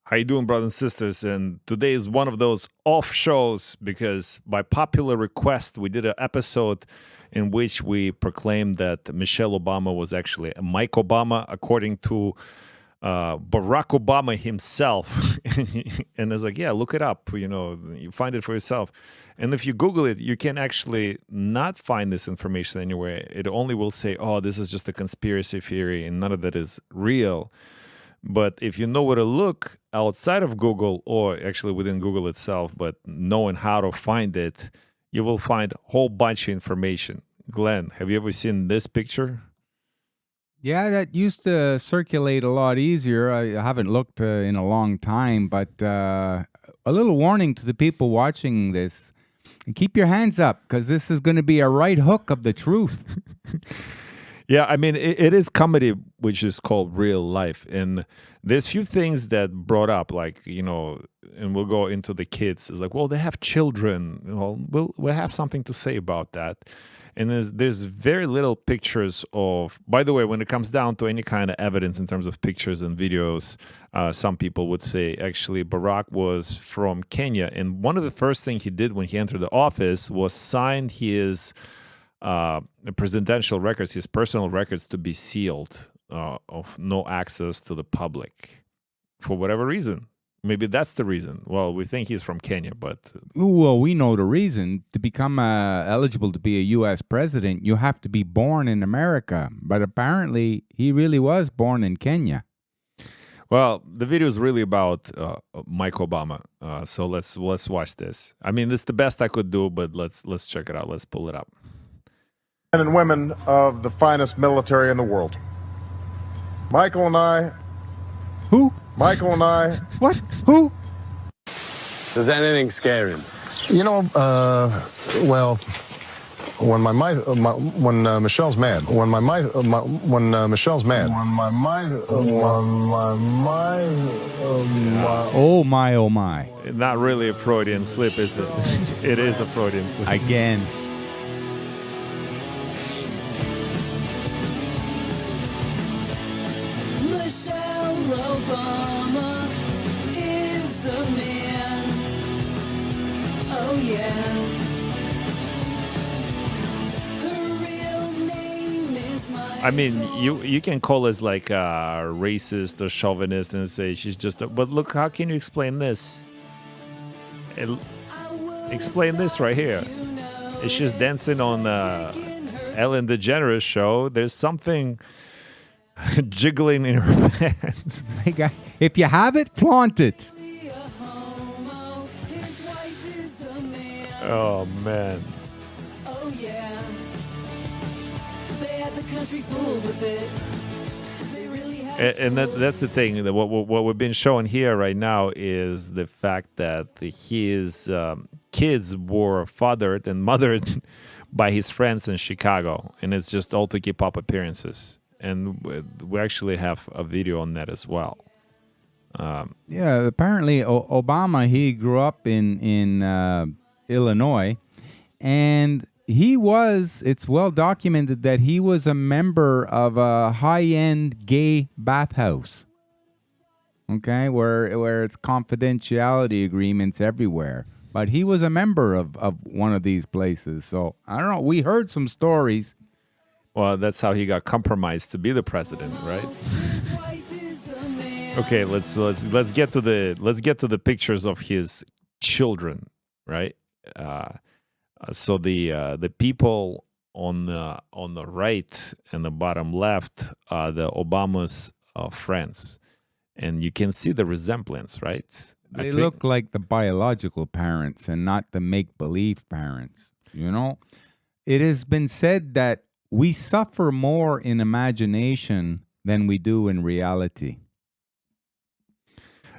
How you doing, brothers and sisters? And today is one of those off shows because by popular request, we did an episode in which we proclaimed that Michelle Obama was actually a Mike Obama, according to Barack Obama himself. And it's like, yeah, look it up. You find it for yourself. And if you Google it, you can actually not find this information anywhere. It only will say, oh, this is just a conspiracy theory and none of that is real. But if you know where to look outside of Google, or actually within Google itself, but knowing how to find it, you will find a whole bunch of information. Glenn, have you ever seen this picture? Yeah, that used to circulate a lot easier. I haven't looked in a long time, but a little warning to the people watching this. Keep your hands up, because this is going to be a right hook of the truth. Yeah, I mean, it is comedy, which is called real life. And there's few things that brought up, like, and we'll go into the kids. It's like, well, they have children. Well, we'll have something to say about that. And there's very little pictures of, by the way, when it comes down to any kind of evidence in terms of pictures and videos, some people would say, actually, Barack was from Kenya. And one of the first things he did when he entered the office was sign his presidential records, his personal records, to be sealed, of no access to the public, for whatever reason. Maybe that's the reason. Well, we think he's from Kenya, but well, we know the reason. To become eligible to be a U.S. president, you have to be born in America. But apparently, he really was born in Kenya. Well, the video is really about Mike Obama. So let's watch this. I mean, this is the best I could do, but let's check it out. Let's pull it up. Men and women of the finest military in the world. Michael and I. Who? Michael and I. What? Who? Does anything scare him? Well, when Michelle's mad. When Michelle's mad. Oh my, oh my. Not really a Freudian slip, is it? It is a Freudian slip. Again. Obama is a man. Oh yeah. Her real name is Mike. I mean, you can call us like a racist or chauvinist and say she's just but look, how can you explain this? Explain this right here. It's just dancing on Ellen DeGeneres show. There's something jiggling in her pants. If you have it, flaunt it. Oh man. Oh yeah. They had the country fooled with it. And that's the thing. What we've been showing here right now is the fact that his kids were fathered and mothered by his friends in Chicago, and it's just all to keep up appearances. And we actually have a video on that as well. Yeah, apparently Obama, he grew up in Illinois, and it's well documented that he was a member of a high-end gay bathhouse. Okay, where it's confidentiality agreements everywhere. But he was a member of one of these places. So, I don't know, we heard some stories. Well, that's how he got compromised to be the president, right? Okay, let's get to the pictures of his children, right? So the people on the right and the bottom left are the Obama's friends, and you can see the resemblance, right? They look like the biological parents and not the make-believe parents. It has been said that we suffer more in imagination than we do in reality.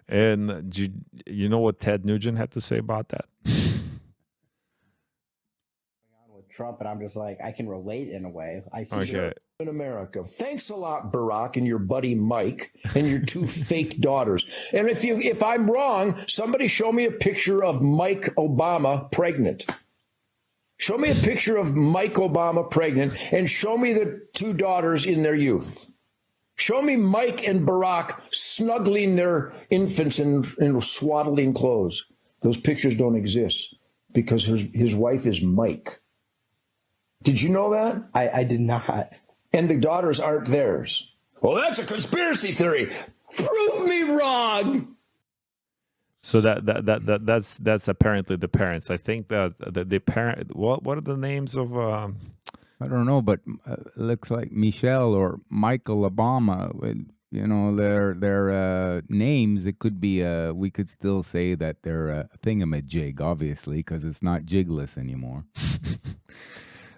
And you know what Ted Nugent had to say about that? With Trump, and I'm just like, I can relate in a way. I see Okay. In America. Thanks a lot, Barack and your buddy Mike and your two fake daughters. And if I'm wrong, somebody show me a picture of Mike Obama pregnant. Show me a picture of Mike Obama pregnant and show me the two daughters in their youth. Show me Mike and Barack snuggling their infants in swaddling clothes. Those pictures don't exist because his wife is Mike. Did you know that? I did not. And the daughters aren't theirs. Well, that's a conspiracy theory. Prove me wrong. So that's apparently the parents. I think that the parent. What are the names of? I don't know, but looks like Michelle or Michael Obama. You know, their names. It could be. We could still say that they're a thingamajig, obviously, because it's not jigless anymore.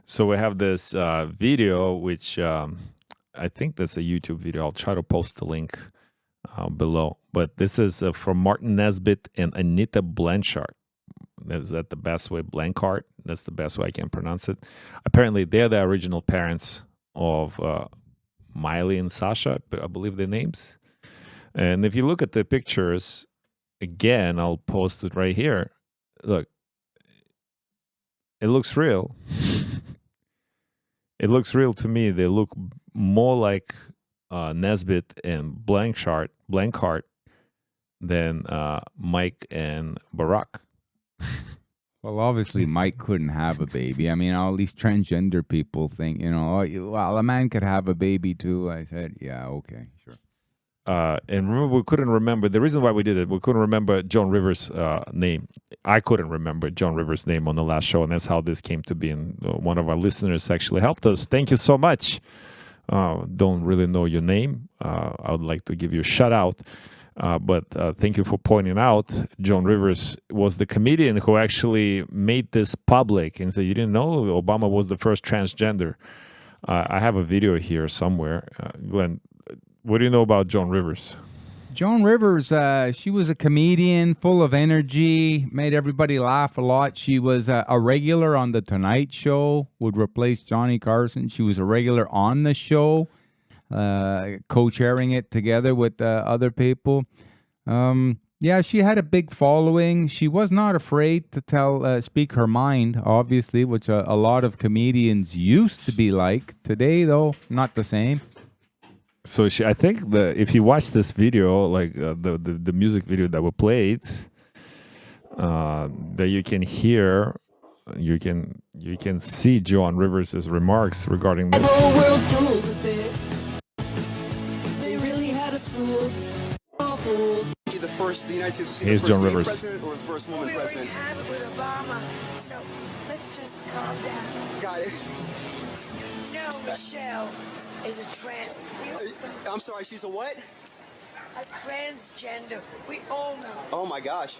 So we have this video, which I think that's a YouTube video. I'll try to post the link below. But this is from Martin Nesbit and Anita Blanchard. Is that the best way? Blanchard? That's the best way I can pronounce it. Apparently, they're the original parents of Miley and Sasha, I believe their names. And if you look at the pictures, again, I'll post it right here. Look, it looks real. It looks real to me. They look more like Nesbit and Blanchard than Mike and Barack. Well, obviously, Mike couldn't have a baby. I mean, all these transgender people think, you know, well, a man could have a baby too. I said, yeah, okay, sure. And remember, we couldn't remember, the reason why we did it, we couldn't remember Joan Rivers' name. I couldn't remember Joan Rivers' name on the last show, and that's how this came to be. And one of our listeners actually helped us. Thank you so much. Don't really know your name. I would like to give you a shout out. But thank you for pointing out Joan Rivers was the comedian who actually made this public and said, you didn't know Obama was the first transgender. I have a video here somewhere. Glenn, what do you know about Joan Rivers? Joan Rivers, she was a comedian full of energy, made everybody laugh a lot. She was a regular on The Tonight Show, would replace Johnny Carson. She was a regular on the show. Co-chairing it together with other people. Yeah, she had a big following. She was not afraid to speak her mind, obviously, which a lot of comedians used to be like. Today, though, not the same. So I think if you watch this video, like the music video that we played, that you can hear, you can see Joan Rivers' remarks regarding this. The whole world's fooled with it. They really had us fooled. All fooled. The United States Here's Joan Rivers. president or the first woman We already president. have it with Obama, so let's just calm down. Got it. No, Michelle is a I'm sorry, she's a what? a transgender. We all know. Oh my gosh.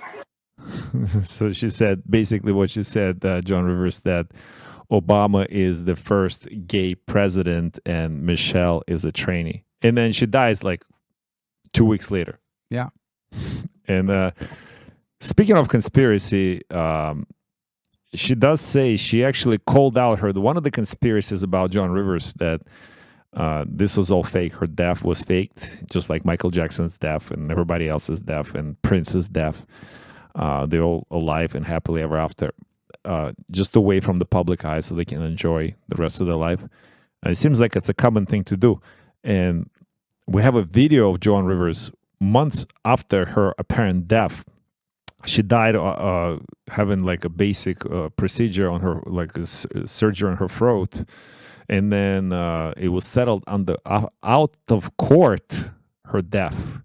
So she said, basically what she said, Joan Rivers, that Obama is the first gay president and Michelle is a trainee. And then she dies like 2 weeks later. Yeah. And speaking of conspiracy, she does say she actually called out one of the conspiracies about Joan Rivers that this was all fake. Her death was faked, just like Michael Jackson's death and everybody else's death and Prince's death. They're all alive and happily ever after, just away from the public eye so they can enjoy the rest of their life. And it seems like it's a common thing to do. And we have a video of Joan Rivers months after her apparent death. She died having like a basic procedure on her, like a surgery on her throat. And then it was settled out of court, her death.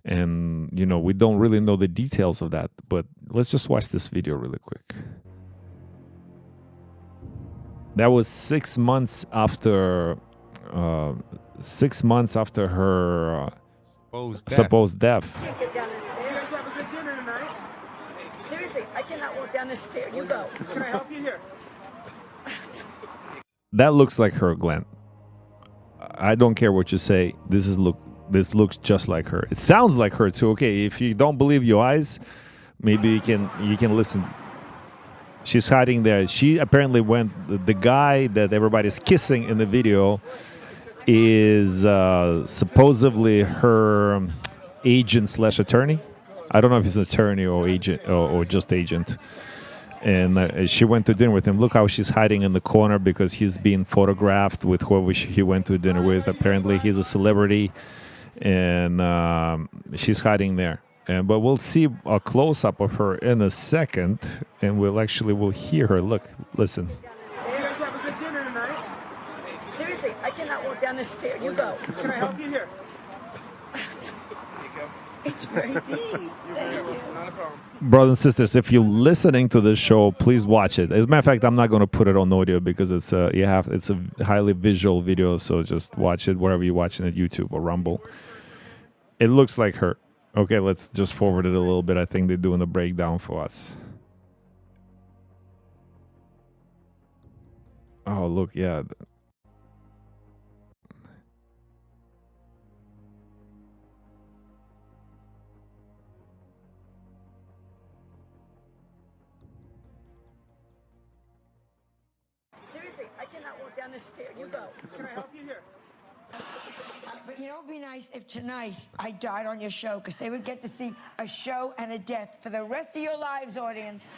And, you know, we don't really know the details of that. But let's just watch this video really quick. That was 6 months after... 6 months after her supposed death. I can't get down the stairs. You guys have a good dinner tonight. Seriously, I cannot walk down the stairs. You go. Can I help you here? That looks like her, Glenn. I don't care what you say. This looks just like her. It sounds like her too. Okay, if you don't believe your eyes, maybe you can listen. She's hiding there. She apparently went. The guy that everybody's kissing in the video is supposedly her agent / attorney. I don't know if he's an attorney or agent or just agent. And she went to dinner with him. Look how she's hiding in the corner because he's being photographed with whoever he went to dinner with. Apparently, he's a celebrity, and she's hiding there. But we'll see a close-up of her in a second, and we'll hear her. Look, listen. You guys have a good dinner tonight. Seriously, I cannot walk down this stair. You go. Can I help you here? It's very deep. Thank you. Not a problem. Brothers and sisters, if you're listening to this show, please watch it. As a matter of fact, I'm not going to put it on audio because it's a highly visual video. So just watch it wherever you're watching it, YouTube or Rumble. It looks like her. Okay, let's just forward it a little bit. I think they're doing a breakdown for us. Oh, look, yeah. Seriously, I cannot walk down this stair. You go. Can I help you here? But you know, it'd be nice if tonight I died on your show, because they would get to see a show and a death for the rest of your lives, audience.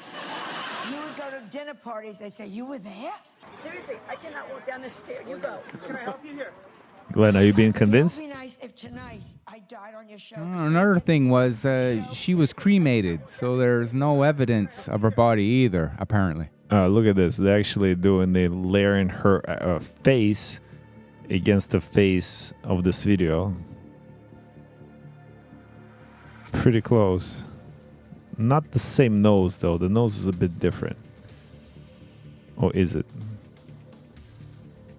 You would go to dinner parties. They'd say, you were there? Seriously, I cannot walk down this stair. You go. Can I help you here? Glenn, are you being convinced? It'd be nice if tonight I died on your show. Another thing was she was cremated, so there's no evidence of her body either, apparently. Look at this. They're actually layering her face against the face of this video. Pretty close. Not the same nose, though. The nose is a bit different. Or is it?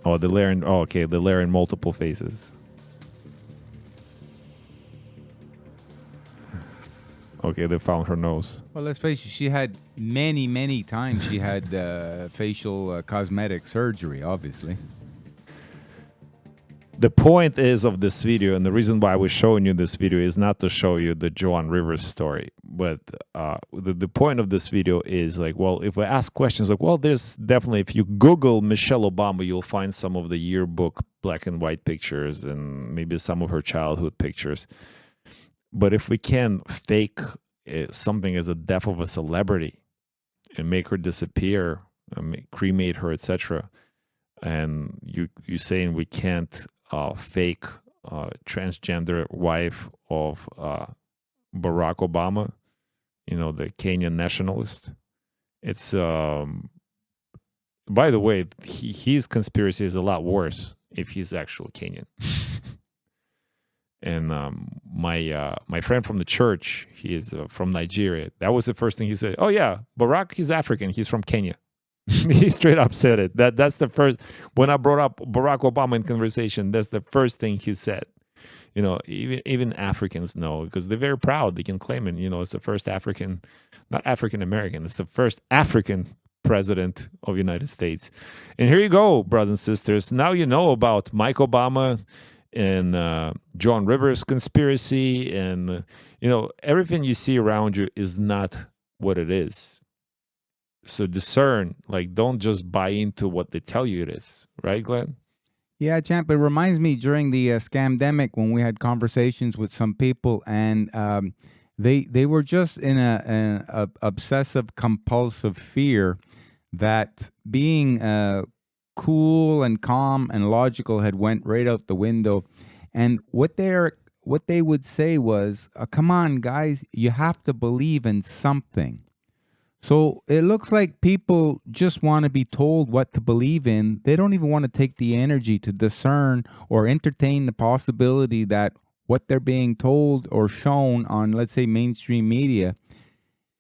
Oh, they're layering... Oh, okay. They're layering multiple faces. Okay, they found her nose. Well, let's face it, she had many times she had facial cosmetic surgery, obviously. The point is of this video, and the reason why we're showing you this video is not to show you the Joan Rivers story, but the point of this video is like, well, if we ask questions like, well, there's definitely, if you Google Michelle Obama, you'll find some of the yearbook black and white pictures and maybe some of her childhood pictures. But if we can fake something as a death of a celebrity and make her disappear, cremate her, etc., and you saying we can't fake transgender wife of Barack Obama, you know, the Kenyan nationalist. It's by the way, his conspiracy is a lot worse if he's actually Kenyan. And my friend from the church, he is from Nigeria. That was the first thing he said. Oh yeah, Barack, he's African. He's from Kenya. He straight up said it. That's the first. When I brought up Barack Obama in conversation, that's the first thing he said. You know, even Africans know, because they're very proud. They can claim it. You know, it's the first African, not African American. It's the first African president of the United States. And here you go, brothers and sisters. Now you know about Mike Obama and Joan Rivers Conspiracy, and you know, everything you see around you is not what it is. So discern, like, don't just buy into what they tell you it is, right, Glenn? Yeah, champ. It reminds me during the scamdemic when we had conversations with some people, and they were just in a obsessive compulsive fear that being cool and calm and logical had went right out the window, and what they would say was, "Come on, guys, you have to believe in something." So it looks like people just want to be told what to believe in. They don't even want to take the energy to discern or entertain the possibility that what they're being told or shown on, let's say, mainstream media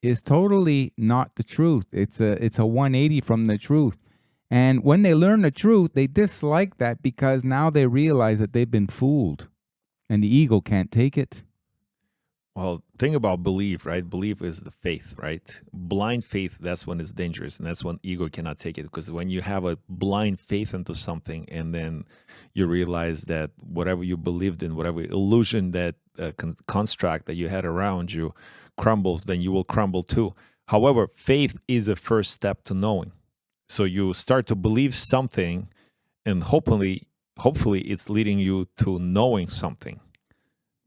is totally not the truth. It's a 180 from the truth. And when they learn the truth, they dislike that because now they realize that they've been fooled and the ego can't take it. Well, think about belief, right? Belief is the faith, right? Blind faith, that's when it's dangerous, and that's when ego cannot take it. Because when you have a blind faith into something, and then you realize that whatever you believed in, whatever illusion, that construct that you had around you crumbles, then you will crumble too. However, faith is a first step to knowing. So you start to believe something, and hopefully it's leading you to knowing something.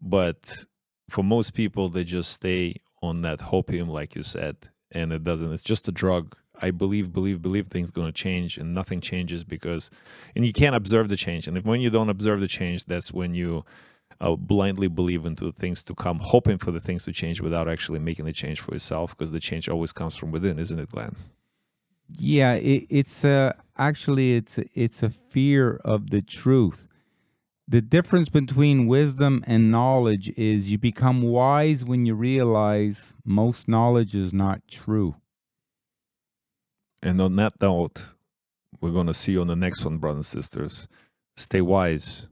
But for most people, they just stay on that hopium, like you said, and it doesn't. It's just a drug. I believe things going to change, and nothing changes and you can't observe the change. And when you don't observe the change, that's when you blindly believe into things to come, hoping for the things to change without actually making the change for yourself, because the change always comes from within, isn't it, Glenn? Yeah, it's actually it's a fear of the truth. The difference between wisdom and knowledge is you become wise when you realize most knowledge is not true. And on that note, we're going to see you on the next one, brothers and sisters. Stay wise.